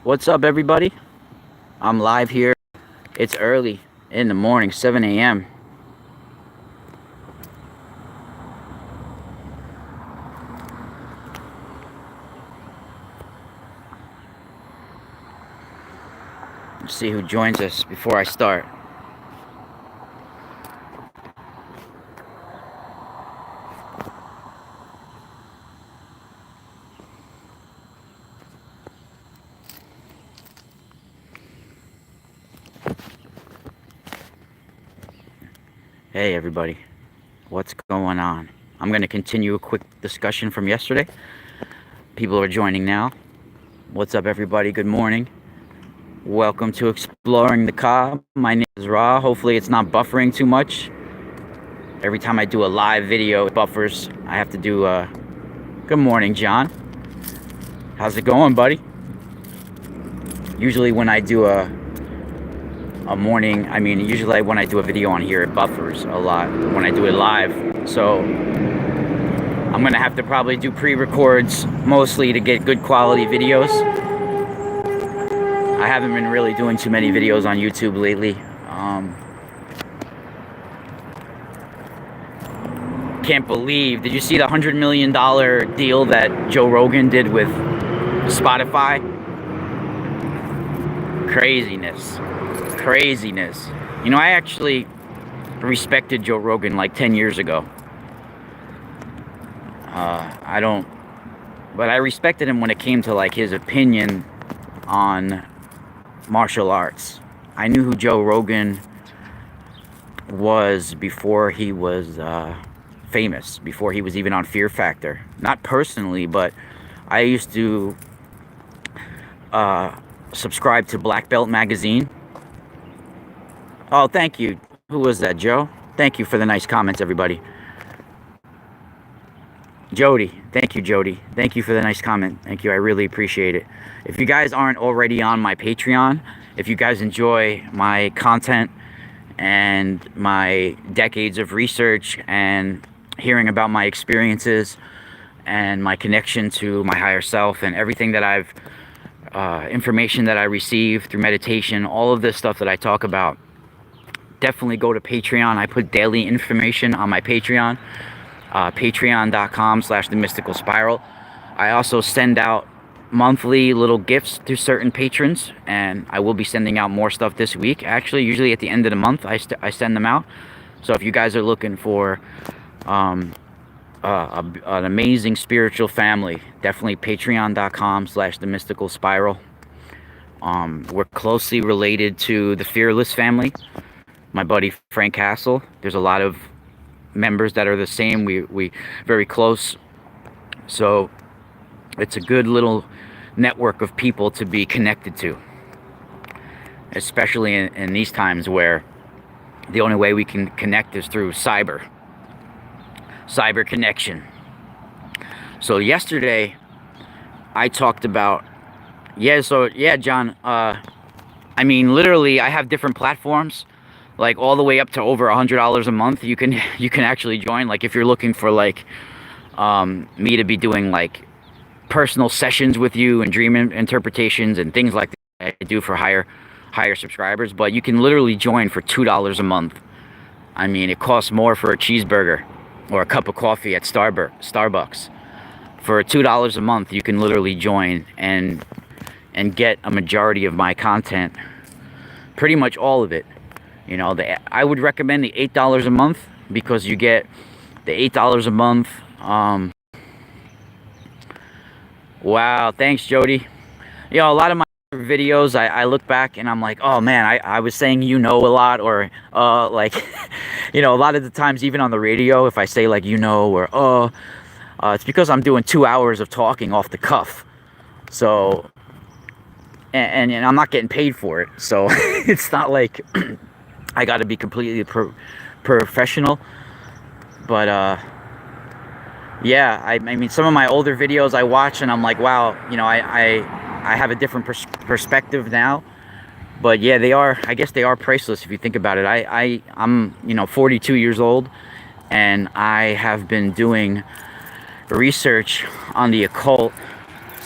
What's up, everybody? I'm live here. It's early in the morning, 7 a.m. Let's see who joins us before I start. Hey, everybody. What's going on? I'm going to continue a quick discussion from yesterday. People are joining now. What's up, everybody? Good morning. Welcome to Exploring the Cobb. My name is Ra. Hopefully it's not buffering too much. Every time I do a live video, it buffers. I have to do good morning, John. How's it going, buddy? Usually when I do a morning, usually when I do a video on here, it buffers a lot when I do it live. So I'm gonna have to probably do pre-records mostly to get good quality videos. I haven't been really doing too many videos on YouTube lately. Can't believe, did you see the $100 million deal that Joe Rogan did with Spotify? Craziness. You know, I actually respected Joe Rogan like 10 years ago. But I respected him when it came to like his opinion on martial arts. I knew who Joe Rogan was before he was famous, before he was even on Fear Factor. Not personally, but I used to subscribe to Black Belt magazine. Oh, thank you. Who was that, Joe? Thank you for the nice comments, everybody. Jody. Thank you, Jody. Thank you for the nice comment. Thank you. I really appreciate it. If you guys aren't already on my Patreon, if you guys enjoy my content and my decades of research and hearing about my experiences and my connection to my higher self and everything that I've, information that I receive through meditation, all of this stuff that I talk about, definitely go to Patreon. I put daily information on my Patreon, patreon.com/themysticalspiral. I also send out monthly little gifts to certain patrons, and I will be sending out more stuff this week. Actually, usually at the end of the month, I send them out. So if you guys are looking for an amazing spiritual family, definitely patreon.com/themysticalspiral. We're closely related to the Fearless family. My buddy Frank Castle. There's a lot of members that are the same. We very close. So it's a good little network of people to be connected to, especially in these times where the only way we can connect is through cyber connection. So yesterday I talked about, John, literally I have different platforms, like all the way up to over $100 a month. You can actually join. Like if you're looking for like me to be doing like personal sessions with you and dream interpretations and things like that, I do for higher subscribers. But you can literally join for $2 a month. I mean, it costs more for a cheeseburger or a cup of coffee at Starbucks. For $2 a month, you can literally join and get a majority of my content, pretty much all of it. You know, I would recommend the $8 a month, because you get the $8 a month. Wow, thanks, Jody. You know, a lot of my videos, I look back and I'm like, oh man, I was saying a lot, or like, you know, a lot of the times even on the radio, if I say like or it's because I'm doing 2 hours of talking off the cuff. So, and I'm not getting paid for it, so it's not like I got to be completely professional. But yeah, I mean, some of my older videos I watch and I'm like, wow, you know, I have a different perspective now. But yeah, I guess they are priceless if you think about it. I'm, you know, 42 years old, and I have been doing research on the occult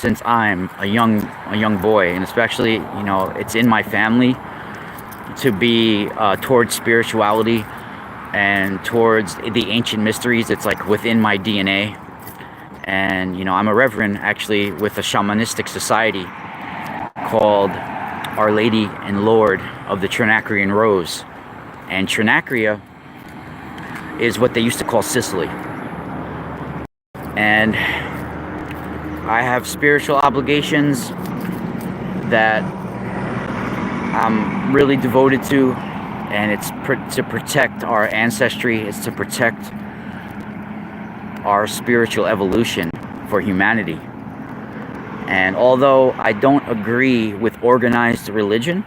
since I'm a young boy, and especially, you know, it's in my family to be towards spirituality and towards the ancient mysteries. It's like within my DNA. And you know, I'm a reverend actually with a shamanistic society called Our Lady and Lord of the Trinacrian Rose. And Trinacria is what they used to call Sicily. And I have spiritual obligations that I'm really devoted to, and it's to protect our ancestry. It's to protect our spiritual evolution for humanity. And although I don't agree with organized religion,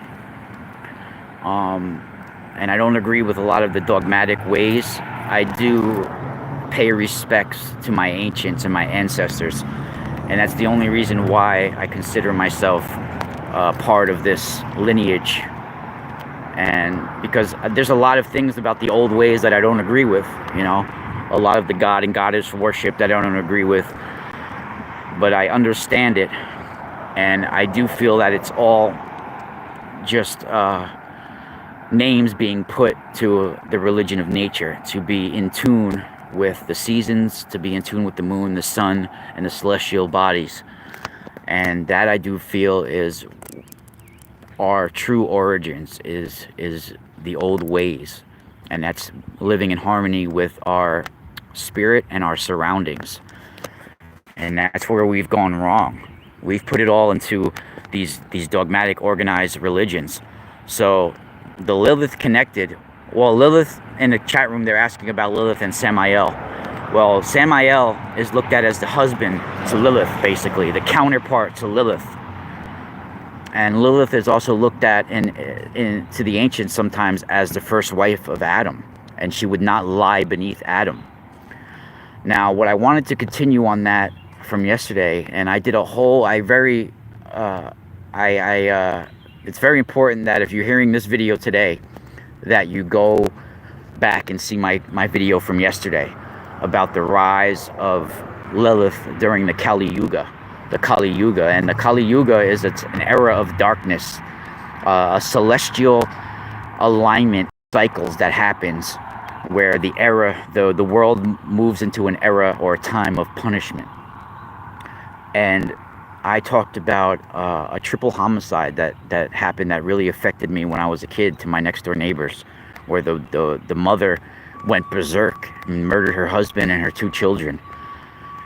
and I don't agree with a lot of the dogmatic ways, I do pay respects to my ancients and my ancestors. And that's the only reason why I consider myself part of this lineage. And because there's a lot of things about the old ways that I don't agree with, you know, a lot of the god and goddess worship that I don't agree with, but I understand it, and I do feel that it's all just names being put to the religion of nature, to be in tune with the seasons, to be in tune with the moon, the sun, and the celestial bodies. And that I do feel is our true origins, is the old ways, and that's living in harmony with our spirit and our surroundings. And that's where we've gone wrong. We've put it all into these dogmatic organized religions. So the Lilith connected, well, Lilith, in the chat room they're asking about Lilith and Samael. Well, Samael is looked at as the husband to Lilith, basically the counterpart to Lilith. And Lilith is also looked at to the ancients sometimes as the first wife of Adam, and she would not lie beneath Adam. Now, what I wanted to continue on that from yesterday, and I did a whole, it's very important that if you're hearing this video today, that you go back and see my video from yesterday about the rise of Lilith during the Kali Yuga. The Kali Yuga. And the Kali Yuga is an era of darkness, a celestial alignment cycles that happens where the world moves into an era or a time of punishment. And I talked about a triple homicide that happened that really affected me when I was a kid to my next door neighbors, where the mother went berserk and murdered her husband and her 2 children.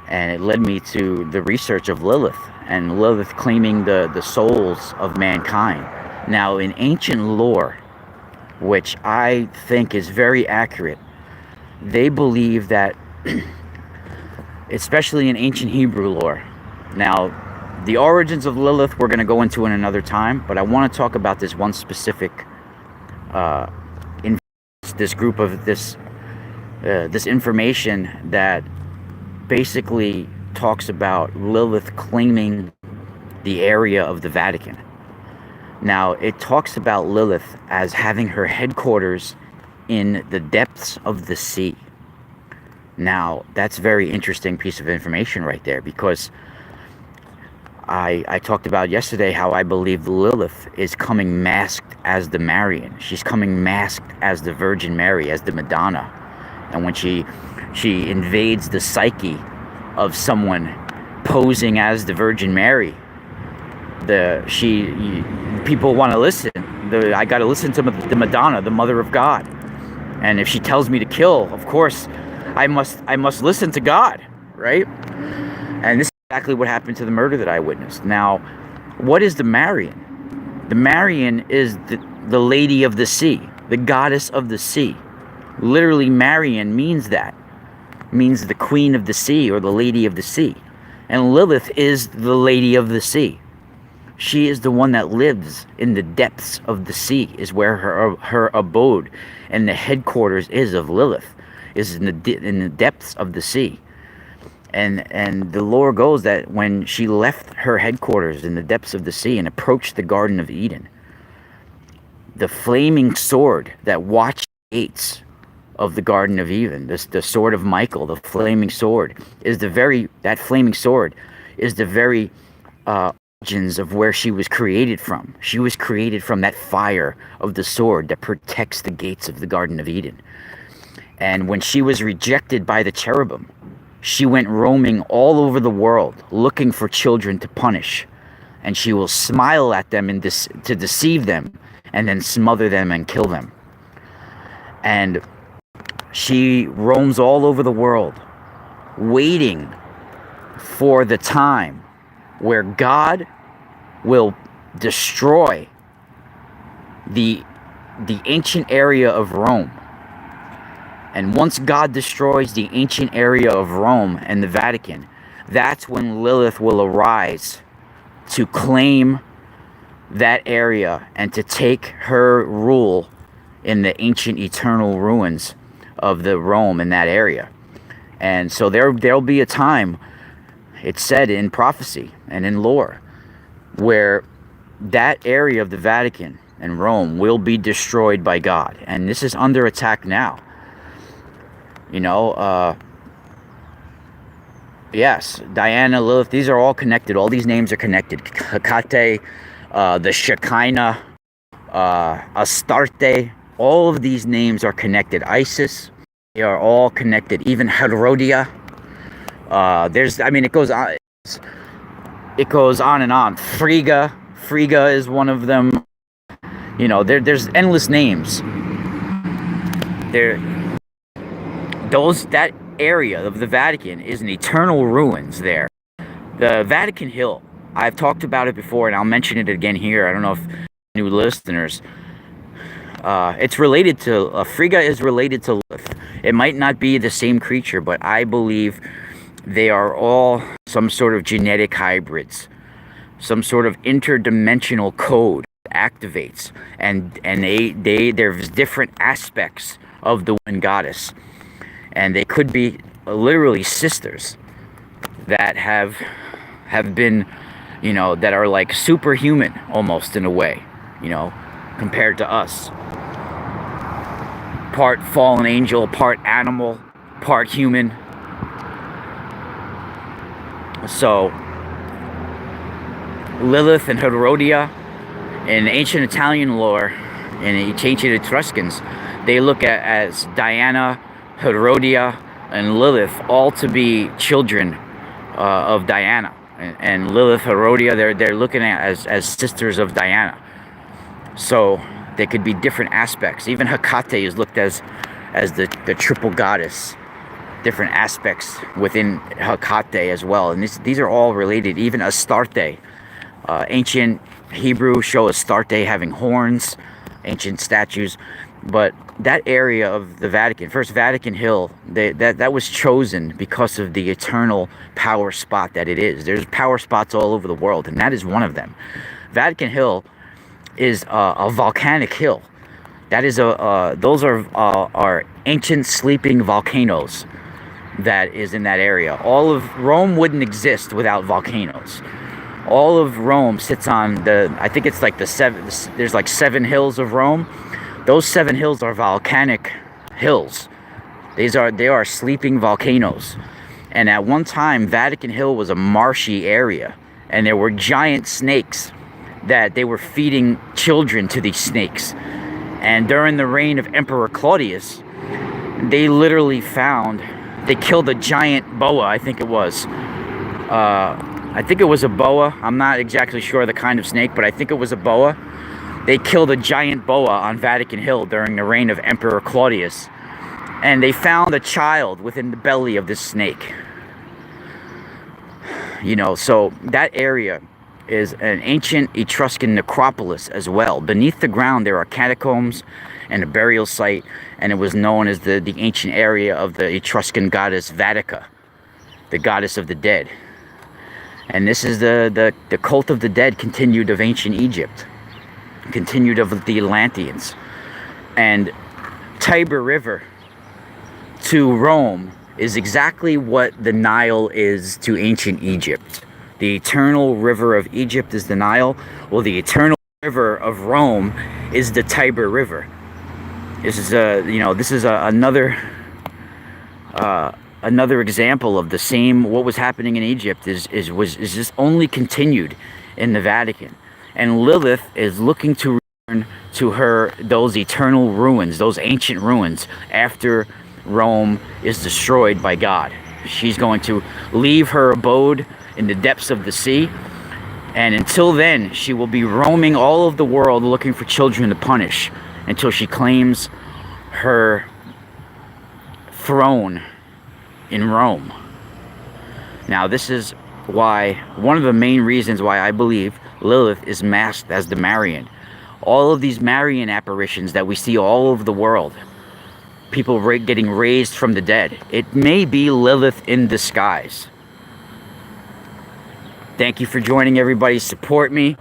And it led me to the research of Lilith, and Lilith claiming the souls of mankind. Now, in ancient lore, which I think is very accurate, they believe that, especially in ancient Hebrew lore. Now, the origins of Lilith we're going to go into in another time, but I want to talk about this one specific, this group of this information that basically talks about Lilith claiming the area of the Vatican. Now, it talks about Lilith as having her headquarters in the depths of the sea. Now, that's a very interesting piece of information right there, because I talked about yesterday how I believe Lilith is coming masked as the Marian. She's coming masked as the Virgin Mary, as the Madonna. And when she invades the psyche of someone posing as the Virgin Mary, people want to listen. I got to listen to the Madonna, the Mother of God. And if she tells me to kill, of course, I must listen to God, right? And this is exactly what happened to the murder that I witnessed. Now, what is the Marian? The Marian is the Lady of the Sea, the goddess of the sea. Literally, Marian means that. Means the Queen of the Sea, or the Lady of the Sea. And Lilith is the Lady of the Sea. She is the one that lives in the depths of the sea, is where her abode and the headquarters is of Lilith, is in the depths of the sea. And the lore goes that when she left her headquarters in the depths of the sea and approached the Garden of Eden, the flaming sword that watched the gates of the Garden of Eden, the sword of Michael, the flaming sword, that flaming sword is the very origins of where she was created from. She was created from that fire of the sword that protects the gates of the Garden of Eden. And when she was rejected by the cherubim, she went roaming all over the world looking for children to punish. And she will smile at them to deceive them, and then smother them and kill them. And she roams all over the world waiting for the time where God will destroy the ancient area of Rome. And once God destroys the ancient area of Rome and the Vatican, that's when Lilith will arise to claim that area and to take her rule in the ancient eternal ruins of the Rome in that area. And so there'll be a time, it's said in prophecy and in lore, where that area of the Vatican and Rome will be destroyed by God. And this is under attack now. You know, yes, Diana, Lilith, these are all connected. All these names are connected. Hecate, the Shekinah, Astarte, all of these names are connected. Isis, they are all connected. Even Herodia. It goes on and on. Frigga is one of them. You know, there's endless names. That area of the Vatican is an eternal ruins there. The Vatican Hill, I've talked about it before, and I'll mention it again here. I don't know if new listeners. It's related to Frigga is related to Lilith. It might not be the same creature, but I believe they are all some sort of genetic hybrids, some sort of interdimensional code activates, and there's different aspects of the one goddess, and they could be literally sisters that have been, you know, that are like superhuman almost in a way, you know, compared to us. Part fallen angel, part animal, part human. So Lilith and Herodia in ancient Italian lore, in ancient Etruscans, they look at as Diana, Herodia, and Lilith all to be children of Diana, and Lilith, Herodia, they're looking at as sisters of Diana. So they could be different aspects. Even Hecate is looked as the triple goddess. Different aspects within Hecate as well, and these are all related. Even Astarte, ancient Hebrew show Astarte having horns, ancient statues. But that area of the Vatican, first Vatican Hill, that was chosen because of the eternal power spot that it is. There's power spots all over the world, and that is one of them. Vatican Hill is a volcanic hill. That is those are ancient sleeping volcanoes that is in that area. All of Rome wouldn't exist without volcanoes. All of Rome sits on I think it's like there's like 7 hills of Rome. Those 7 hills are volcanic hills. They are sleeping volcanoes. And at one time, Vatican Hill was a marshy area, and there were giant snakes that they were feeding children to these snakes. And during the reign of Emperor Claudius, they literally they killed a giant boa, I think it was. I think it was a boa. I'm not exactly sure the kind of snake, but I think it was a boa. They killed a giant boa on Vatican Hill during the reign of Emperor Claudius. And they found a child within the belly of this snake. You know, so that area is an ancient Etruscan necropolis as well. Beneath the ground there are catacombs and a burial site, and it was known as the ancient area of the Etruscan goddess Vatica, the goddess of the dead. And this is the cult of the dead continued of ancient Egypt, continued of the Atlanteans. And Tiber River to Rome is exactly what the Nile is to ancient Egypt. The eternal river of Egypt is the Nile. Well, the eternal river of Rome is the Tiber River. This is another another example of the same what was happening in Egypt is just only continued in the Vatican. And Lilith is looking to return to those eternal ruins, those ancient ruins, after Rome is destroyed by God. She's going to leave her abode in the depths of the sea, and until then she will be roaming all of the world looking for children to punish until she claims her throne in Rome. Now, this is why, one of the main reasons why I believe Lilith is masked as the Marian. All of these Marian apparitions that we see all over the world, people getting raised from the dead, it may be Lilith in disguise. Thank you for joining, everybody. Support me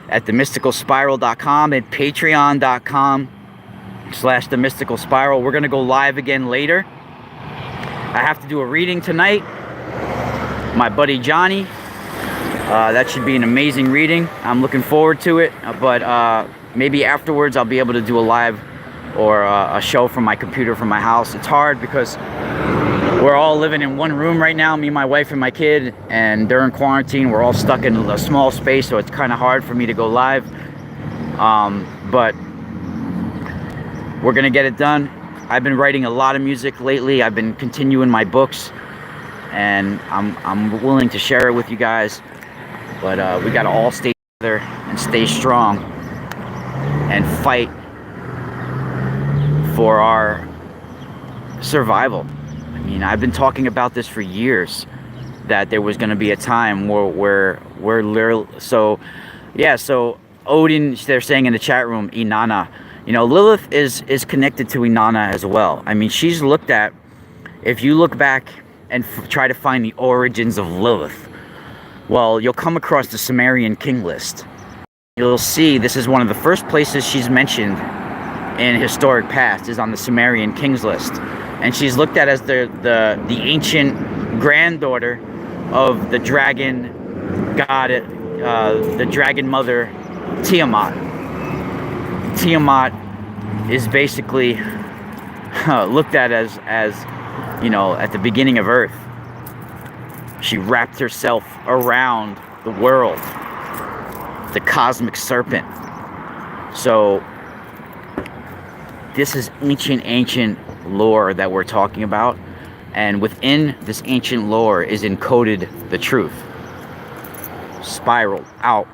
at themysticalspiral.com and patreon.com/themysticalspiral. We're going to go live again later. I have to do a reading tonight. My buddy Johnny. That should be an amazing reading. I'm looking forward to it. But maybe afterwards I'll be able to do a live or a show from my computer from my house. It's hard because we're all living in one room right now, me, my wife, and my kid. And during quarantine, we're all stuck in a small space, so it's kind of hard for me to go live. But we're going to get it done. I've been writing a lot of music lately. I've been continuing my books, and I'm willing to share it with you guys. But we got to all stay together and stay strong and fight for our survival. I mean, I've been talking about this for years, that there was going to be a time where literally, so Odin, they're saying in the chat room, Inanna. You know, Lilith is connected to Inanna as well. I mean, she's looked at, if you look back and try to find the origins of Lilith, well, you'll come across the Sumerian king list. You'll see this is one of the first places she's mentioned in historic past, is on the Sumerian kings list. And she's looked at as the ancient granddaughter of the dragon god, the dragon mother Tiamat. Tiamat is basically looked at as, you know, at the beginning of Earth. She wrapped herself around the world, the cosmic serpent. So this is ancient lore that we're talking about, and within this ancient lore is encoded the truth. Spiral out.